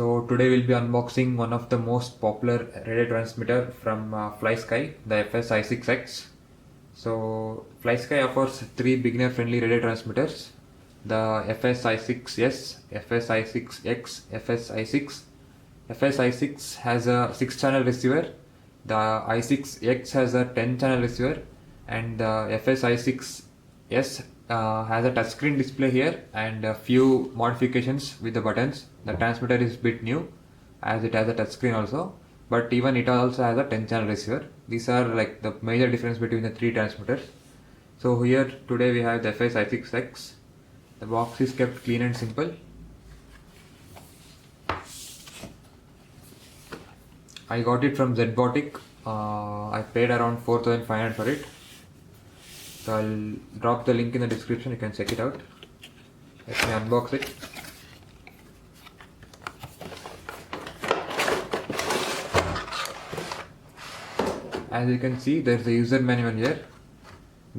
So today we'll be unboxing one of the most popular radio transmitter from Flysky, the FS-i6X. So Flysky offers three beginner-friendly radio transmitters: the FS-i6S, FS-i6X, FS-i6. FS-i6 has a 6-channel receiver. The i6X has a 10-channel receiver, and the FS-i6S has a touchscreen display here and a few modifications with the buttons. The transmitter is bit new as it has a touchscreen also, but even it also has a 10-channel receiver. These are like the major difference between the three transmitters. So here today we have the FS-i6X. The box is kept clean and simple. I got it from Zbotic. I paid around 4,500 for it. So I'll drop the link in the description, you can check it out. Let me unbox it. As you can see, there's a user manual here.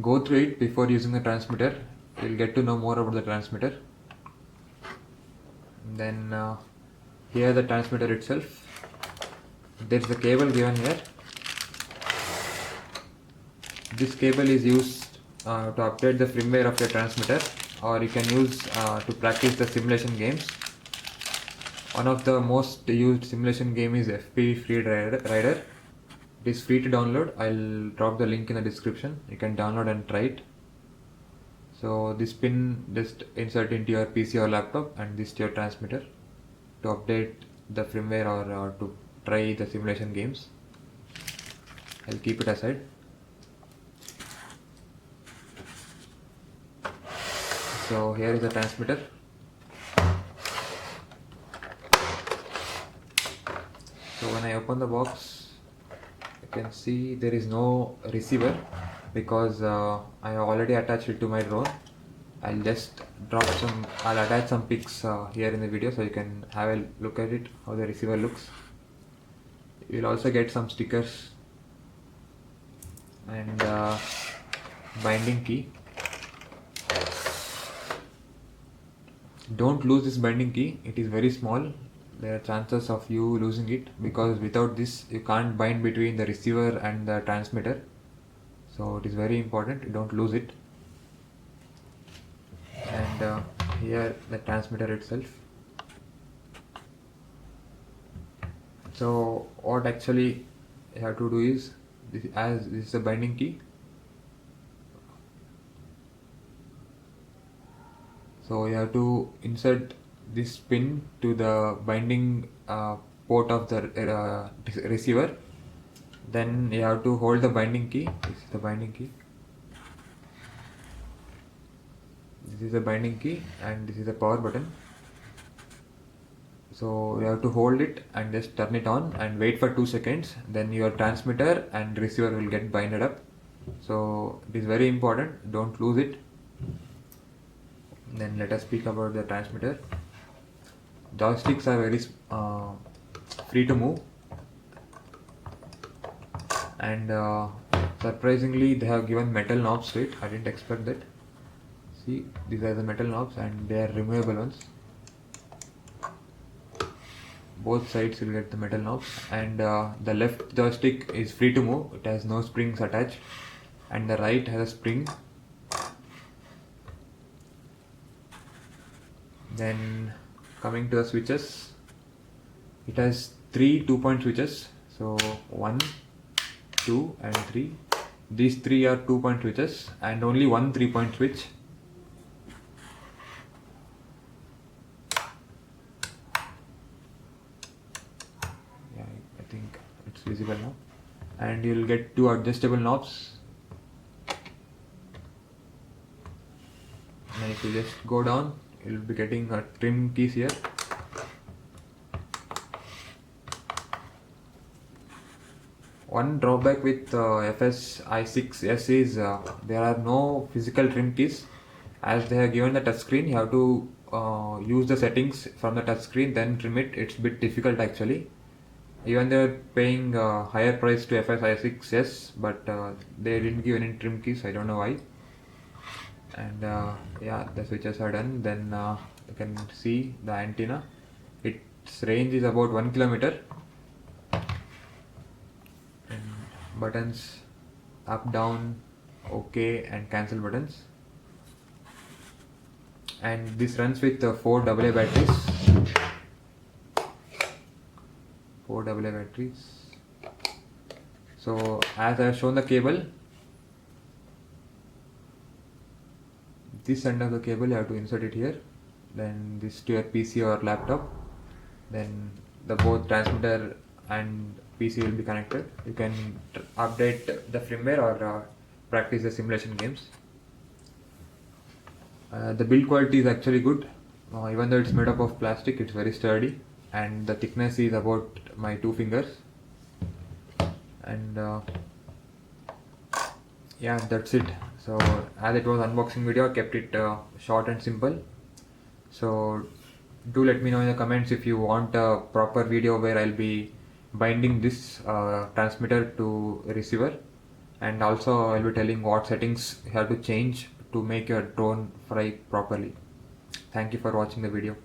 Go through it before using the transmitter. You'll get to know more about the transmitter. Then here the transmitter itself. There's a cable given here. This cable is used to update the firmware of your transmitter, or you can use to practice the simulation games. One of the most used simulation game is FP Free Rider. It is free to download. I'll drop the link in the description. You can download and try it. So this pin just insert into your PC or laptop, and this to your transmitter to update the firmware or to try the simulation games. I'll keep it aside. So here is the transmitter. So when I open the box, you can see there is no receiver because I have already attached it to my drone. I'll attach some pics here in the video so you can have a look at it, how the receiver looks. You'll also get some stickers and binding key. Don't lose this binding key, it is very small. There are chances of you losing it because without this you can't bind between the receiver and the transmitter. So it is very important, don't lose it. And here the transmitter itself. So what actually you have to do is, this is a binding key. So you have to insert this pin to the binding port of the receiver. Then you have to hold the binding key. This is the binding key. This is the binding key and this is the power button. So you have to hold it and just turn it on and wait for 2 seconds. Then your transmitter and receiver will get binded up. So it is very important, don't lose it. Then let us speak about the transmitter. Joysticks are very free to move, and surprisingly they have given metal knobs to it. I didn't expect that. See, these are the metal knobs and they are removable ones. Both sides will get the metal knobs, and the left joystick is free to move. It has no springs attached, and the right has a spring. Then coming to the switches, it has three 2-point switches. So 1, 2 and 3. These three are 2-point switches and only one 3-point switch. Yeah, I think it's visible now. And you'll get two adjustable knobs. And if you just go down, you'll be getting a trim keys here. One drawback with FS-i6S is there are no physical trim keys. As they have given the touchscreen, you have to use the settings from the touchscreen, then trim it. It's a bit difficult actually. Even they're paying higher price to FS-i6S, but they didn't give any trim keys. I don't know why. And yeah, the switches are done. Then you can see the antenna. It its range is about 1 kilometer. And buttons up, down, OK and cancel buttons. And this runs with 4 AA batteries. 4 AA batteries. So as I have shown the cable, this end of the cable you have to insert it here, then this to your PC or laptop, then the both transmitter and PC will be connected. You can update the firmware or practice the simulation games. The build quality is actually good. Even though it's made up of plastic, it's very sturdy, and the thickness is about my 2 fingers. And yeah, that's it. So as it was unboxing video, I kept it short and simple. So do let me know in the comments if you want a proper video where I'll be binding this transmitter to receiver, and also I'll be telling what settings you have to change to make your drone fly properly. Thank you for watching the video.